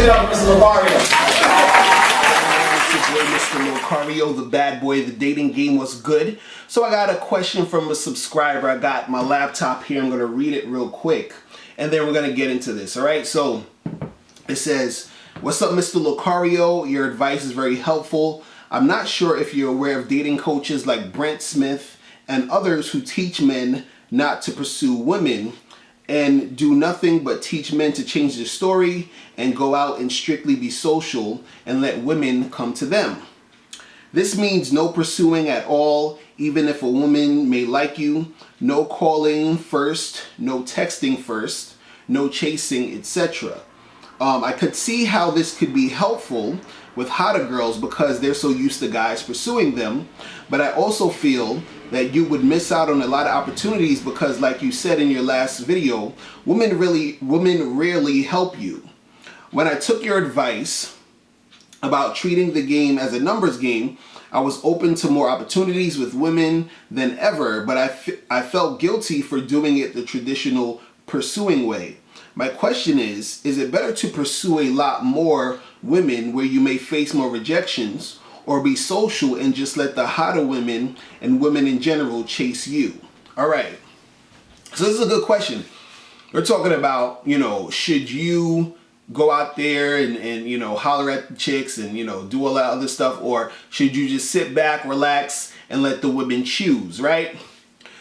it up for Mr. Locario. It's your boy, Mr. Locario, the bad boy. The dating game was good. So I got a question from a subscriber. I got my laptop here. I'm going to read it real quick. And then we're going to get into this. All right. So it says, "What's up, Mr. Locario? Your advice is very helpful. I'm not sure if you're aware of dating coaches like Brent Smith and others who teach men not to pursue women and do nothing but teach men to change their story and go out and strictly be social and let women come to them. This means no pursuing at all, even if a woman may like you, no calling first, no texting first, no chasing, etc. I could see how this could be helpful with hotter girls because they're so used to guys pursuing them, but I also feel that you would miss out on a lot of opportunities because, like you said in your last video, women rarely help you. When I took your advice about treating the game as a numbers game, I was open to more opportunities with women than ever, but I felt guilty for doing it the traditional pursuing way. My question is it better to pursue a lot more women where you may face more rejections, or be social and just let the hotter women and women in general chase you?" All right. So this is a good question. We're talking about, should you go out there and holler at the chicks and, do all that other stuff, or should you just sit back, relax, and let the women choose, right?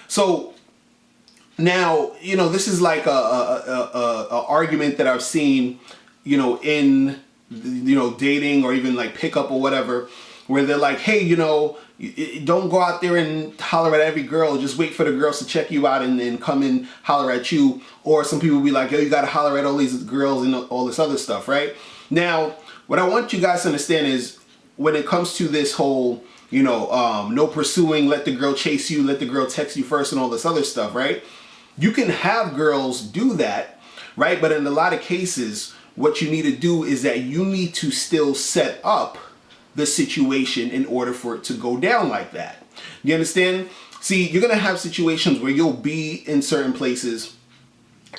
So now, this is like a argument that I've seen, in, dating or even like pickup or whatever, where they're like, hey, don't go out there and holler at every girl. Just wait for the girls to check you out and then come and holler at you. Or some people be like, yo, you got to holler at all these girls and all this other stuff, right? Now, what I want you guys to understand is when it comes to this whole, no pursuing, let the girl chase you, let the girl text you first and all this other stuff, right? You can have girls do that, right? But in a lot of cases, what you need to do is that you need to still set up the situation in order for it to go down like that. You understand? See, you're going to have situations where you'll be in certain places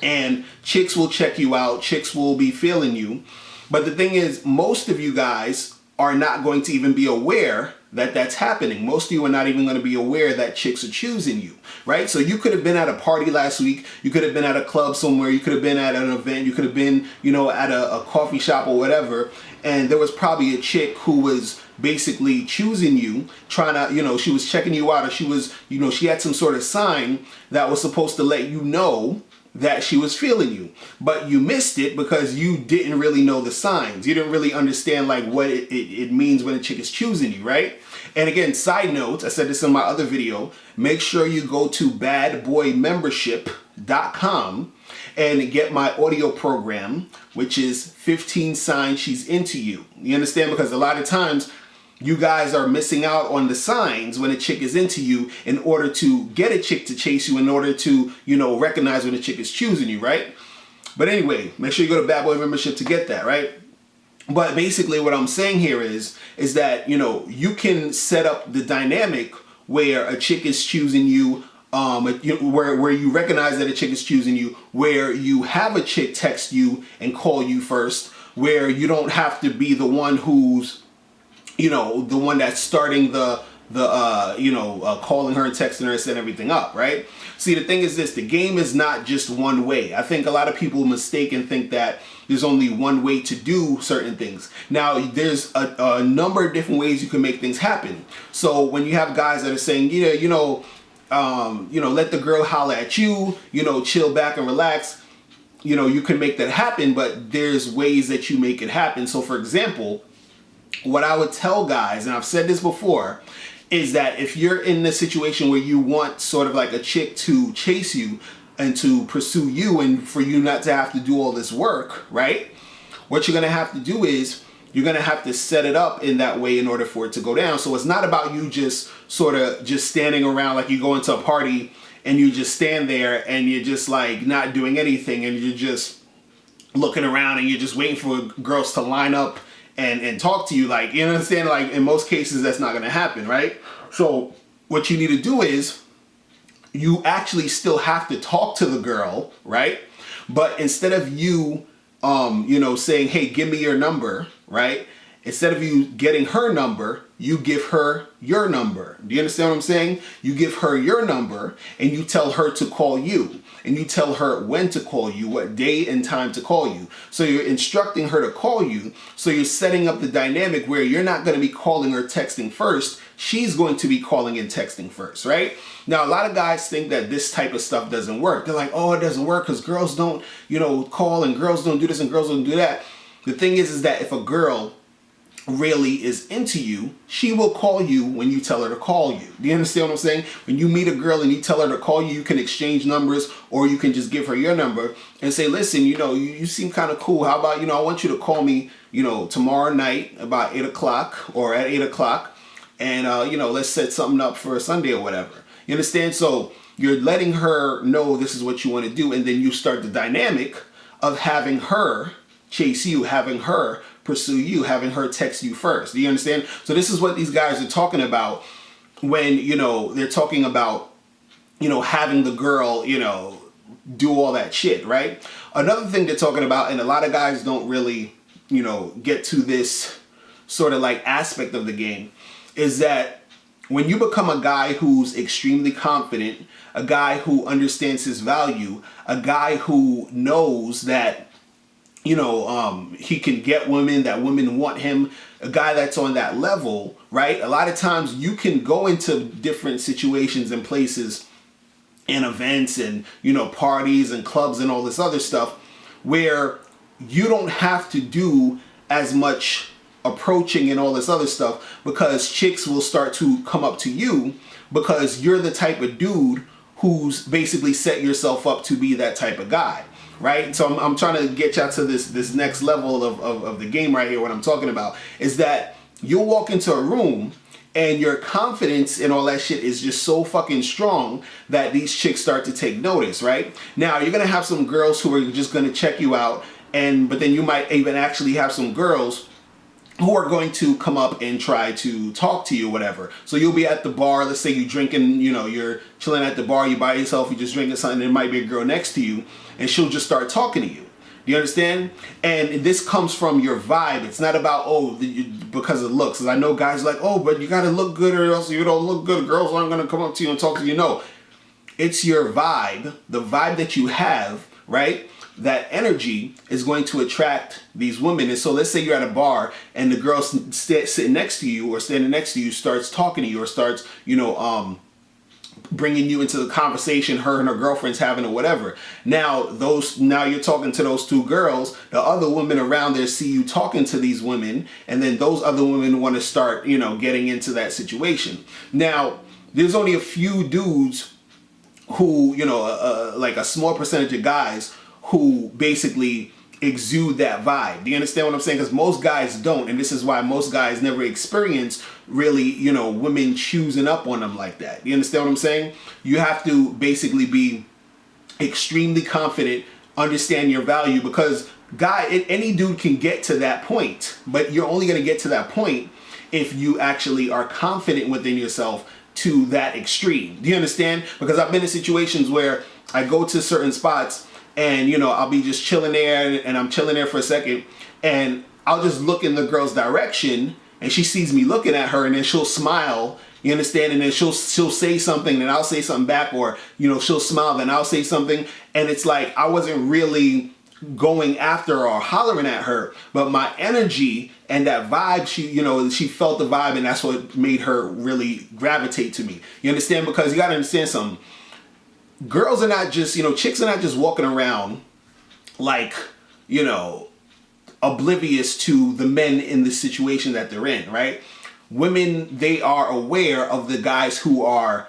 and chicks will check you out, chicks will be feeling you. But the thing is, most of you guys are not going to even be aware that that's happening. Most of you are not even going to be aware that chicks are choosing you, right? So you could have been at a party last week, you could have been at a club somewhere, you could have been at an event, you could have been, at a coffee shop or whatever, and there was probably a chick who was basically choosing you, trying to, she was checking you out, or she was, she had some sort of sign that was supposed to let you know that she was feeling you, but you missed it because you didn't really know the signs. You didn't really understand like what it means when a chick is choosing you, right? And again, side note, I said this in my other video, make sure you go to badboymembership.com and get my audio program, which is 15 Signs She's Into You. You understand? Because a lot of times you guys are missing out on the signs when a chick is into you in order to get a chick to chase you, in order to, recognize when a chick is choosing you, right? But anyway, make sure you go to Bad Boy Membership to get that, right? But basically what I'm saying here is that, you can set up the dynamic where a chick is choosing you, where you recognize that a chick is choosing you, where you have a chick text you and call you first, where you don't have to be the one who's, the one that's starting calling her and texting her and setting everything up, right? See, the thing is this, the game is not just one way. I think a lot of people mistake and think that there's only one way to do certain things. Now, there's a number of different ways you can make things happen. So when you have guys that are saying, let the girl holler at you, chill back and relax, you can make that happen, but there's ways that you make it happen. So for example, what I would tell guys, and I've said this before, is that if you're in this situation where you want sort of like a chick to chase you and to pursue you and for you not to have to do all this work, right? What you're going to have to do is you're going to have to set it up in that way in order for it to go down. So it's not about you just sort of just standing around like you go into a party and you just stand there and you're just like not doing anything and you're just looking around and you're just waiting for girls to line up and talk to you. Like, you understand, like in most cases that's not going to happen, right? So what you need to do is you actually still have to talk to the girl, right? But instead of you saying, hey, give me your number, right? Instead of you getting her number, you give her your number. Do you understand what I'm saying? You give her your number and you tell her to call you. And you tell her when to call you, what day and time to call you. So you're instructing her to call you. So you're setting up the dynamic where you're not going to be calling or texting first. She's going to be calling and texting first, right? Now, a lot of guys think that this type of stuff doesn't work. They're like, oh, it doesn't work because girls don't, call, and girls don't do this and girls don't do that. The thing is that if a girl really is into you, she will call you when you tell her to call you. Do you understand what I'm saying? When you meet a girl and you tell her to call you, you can exchange numbers, or you can just give her your number and say, listen, you seem kind of cool. How about, I want you to call me, tomorrow night about 8 o'clock or at 8 o'clock. And, let's set something up for a Sunday or whatever. You understand? So you're letting her know this is what you want to do. And then you start the dynamic of having her chase you, having her pursue you, having her text you first. Do you understand? So this is what these guys are talking about when, they're talking about, having the girl, do all that shit, right? Another thing they're talking about, and a lot of guys don't really, get to this sort of like aspect of the game, is that when you become a guy who's extremely confident, a guy who understands his value, a guy who knows that he can get women, that women want him, a guy that's on that level, right? A lot of times you can go into different situations and places and events and, parties and clubs and all this other stuff where you don't have to do as much approaching and all this other stuff because chicks will start to come up to you because you're the type of dude who's basically set yourself up to be that type of guy. Right? So I'm trying to get y'all to this next level of the game right here. What I'm talking about is that you'll walk into a room and your confidence and all that shit is just so fucking strong that these chicks start to take notice, right? Now, you're going to have some girls who are just going to check you out, but then you might even actually have some girls who are going to come up and try to talk to you or whatever. So you'll be at the bar, let's say you're drinking, you're chilling at the bar, you by yourself, you're just drinking something, there might be a girl next to you, and she'll just start talking to you. Do you understand? And this comes from your vibe. It's not about, because of looks. Because I know guys are like, but you gotta look good or else you don't look good. Girls aren't gonna come up to you and talk to you. No, it's your vibe, the vibe that you have, right? That energy is going to attract these women. And so let's say you're at a bar and the girl sitting next to you or standing next to you starts talking to you or starts, bringing you into the conversation her and her girlfriend's having or whatever. Now you're talking to those two girls. The other women around there see you talking to these women, and then those other women want to start, getting into that situation. Now, there's only a few dudes who, like a small percentage of guys who basically exude that vibe. Do you understand what I'm saying? Because most guys don't, and this is why most guys never experience really, women choosing up on them like that. You understand what I'm saying? You have to basically be extremely confident, understand your value, because any dude can get to that point, but you're only going to get to that point if you actually are confident within yourself to that extreme. Do you understand? Because I've been in situations where I go to certain spots and, I'll be just chilling there and I'm chilling there for a second and I'll just look in the girl's direction and she sees me looking at her and then she'll smile, you understand? And then she'll say something and I'll say something back, or, she'll smile and I'll say something. And it's like, I wasn't really going after her or hollering at her, but my energy and that vibe, she felt the vibe, and that's what made her really gravitate to me. You understand? Because you got to understand something. Girls are not just, chicks are not just walking around like, oblivious to the men in the situation that they're in, right? Women, they are aware of the guys who are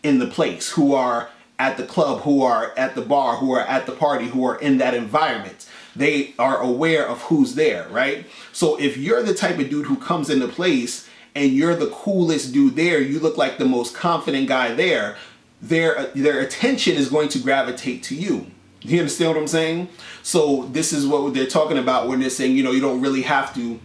in the place, who are at the club, who are at the bar, who are at the party, who are in that environment. They are aware of who's there, right? So if you're the type of dude who comes into place and you're the coolest dude there, you look like the most confident guy there, their attention is going to gravitate to you. Do you understand what I'm saying? So this is what they're talking about when they're saying, you don't really have to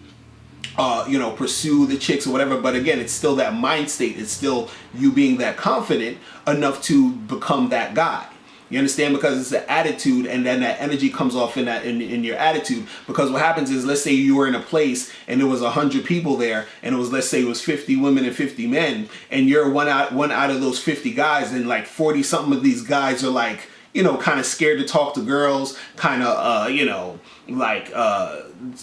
pursue the chicks or whatever. But again, it's still that mind state. It's still you being that confident enough to become that guy. You understand? Because it's an attitude, and then that energy comes off in your attitude. Because what happens is, let's say you were in a place and there was 100 people there, and it was, let's say it was 50 women and 50 men, and you're one out of those 50 guys, and like 40 something of these guys are like, you know, kind of scared to talk to girls, kind of, you know, like,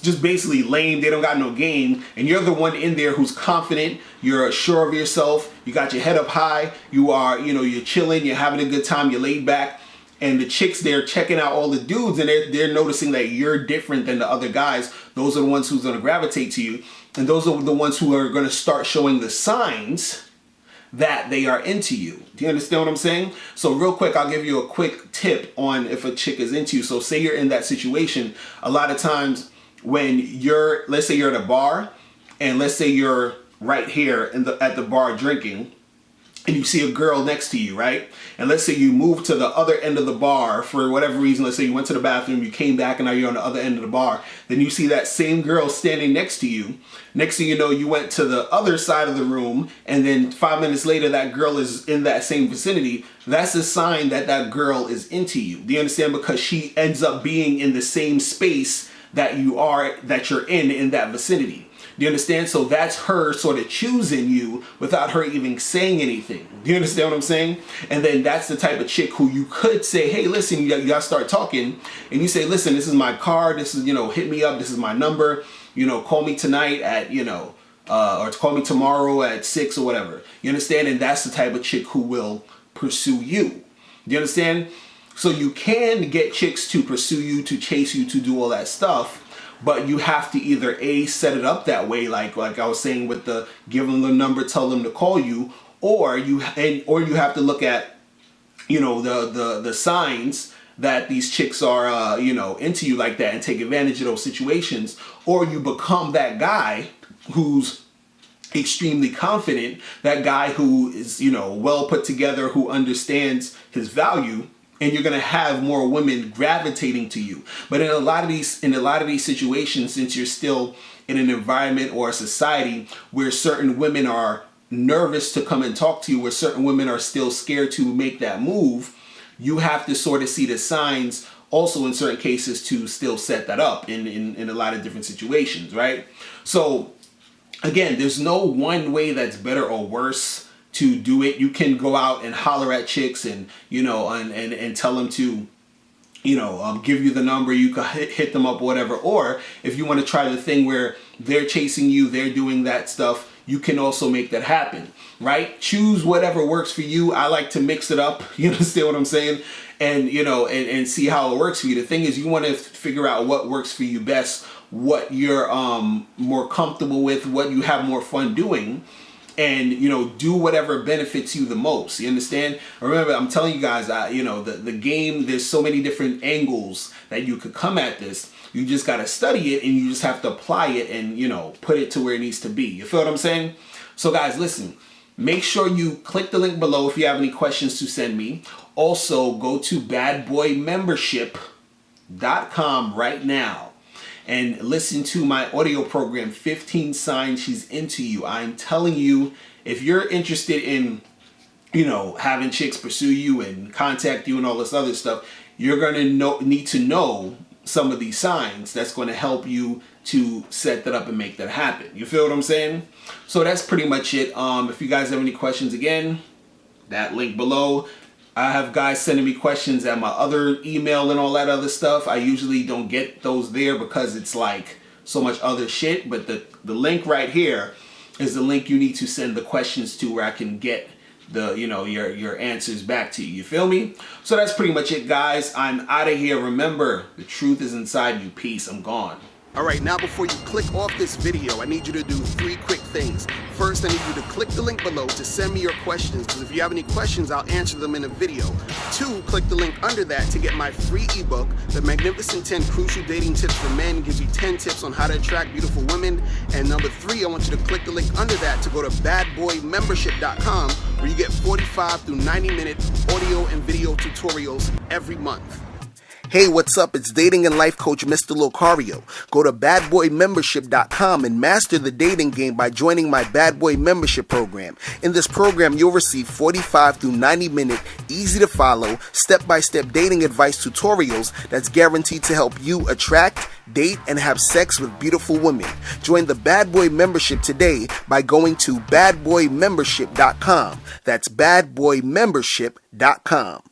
just basically lame. They don't got no game. And you're the one in there who's confident. You're sure of yourself. You got your head up high. You are, you know, you're chilling. You're having a good time. You're laid back. And the chicks, they're checking out all the dudes, and they're noticing that you're different than the other guys. Those are the ones who's going to gravitate to you. And those are the ones who are going to start showing the signs that they are into you. Do you understand what I'm saying? So real quick, I'll give you a quick tip on if a chick is into you. So say you're in that situation. A lot of times when you're, let's say you're at a bar, and let's say you're right here at the bar drinking, and you see a girl next to you, right? And let's say you move to the other end of the bar for whatever reason. Let's say you went to the bathroom, you came back, and now you're on the other end of the bar. Then you see that same girl standing next to you. Next thing you know, you went to the other side of the room, and then 5 minutes later, that girl is in that same vicinity. That's a sign that that girl is into you. Do you understand? Because she ends up being in the same space that you're in that vicinity. Do you understand? So that's her sort of choosing you without her even saying anything. Do you understand what I'm saying? And then that's the type of chick who you could say, hey, listen, you gotta start talking. And you say, listen, this is my card. This is, you know, hit me up. This is my number. You know, call me tonight at, you know, or call me tomorrow at 6 or whatever. You understand? And that's the type of chick who will pursue you. Do you understand? So you can get chicks to pursue you, to chase you, to do all that stuff. But you have to either A, set it up that way, like I was saying with the give them the number, tell them to call you, or you have to look at, you know, the signs that these chicks are you know, into you like that, and take advantage of those situations, or you become that guy who's extremely confident, that guy who is, you know, well put together, who understands his value. And you're gonna have more women gravitating to you. But in a lot of these situations, since you're still in an environment or a society where certain women are nervous to come and talk to you, where certain women are still scared to make that move, you have to sort of see the signs also in certain cases to still set that up in a lot of different situations, right? So again, there's no one way that's better or worse to do it. You can go out and holler at chicks and, you know, and tell them to, you know, give you the number. You can hit them up or whatever. Or if you want to try the thing where they're chasing you, they're doing that stuff, you can also make that happen, right? Choose whatever works for you. I like to mix it up. You understand what I'm saying? And, you know, and see how it works for you. The thing is, you want to figure out what works for you best, what you're more comfortable with, what you have more fun doing. And, you know, do whatever benefits you the most. You understand? Remember, I'm telling you guys, you know, the game, there's so many different angles that you could come at this. You just got to study it, and you just have to apply it and, you know, put it to where it needs to be. You feel what I'm saying? So guys, listen, make sure you click the link below if you have any questions to send me. Also, go to badboymembership.com right now and listen to my audio program, 15 Signs She's Into You. I'm telling you, if you're interested in, you know, having chicks pursue you and contact you and all this other stuff, you're going to need to know some of these signs that's going to help you to set that up and make that happen. You feel what I'm saying? So that's pretty much it. If you guys have any questions, again, that link below. I have guys sending me questions at my other email and all that other stuff. I usually don't get those there because it's like so much other shit. But the link right here is the link you need to send the questions to, where I can get the, you know, your answers back to you. You feel me? So that's pretty much it, guys. I'm out of here. Remember, the truth is inside you. Peace. I'm gone. Alright, now before you click off this video, I need you to do 3 quick things. First, I need you to click the link below to send me your questions, because if you have any questions, I'll answer them in a video. 2, click the link under that to get my free ebook, The Magnificent 10 Crucial Dating Tips for Men. Gives you 10 tips on how to attract beautiful women. And number 3, I want you to click the link under that to go to badboymembership.com, where you get 45 through 90-minute audio and video tutorials every month. Hey, what's up? It's dating and life coach Mr. Locario. Go to badboymembership.com and master the dating game by joining my Bad Boy Membership program. In this program, you'll receive 45 through 90-minute, easy-to-follow, step-by-step dating advice tutorials that's guaranteed to help you attract, date, and have sex with beautiful women. Join the Bad Boy Membership today by going to badboymembership.com. That's badboymembership.com.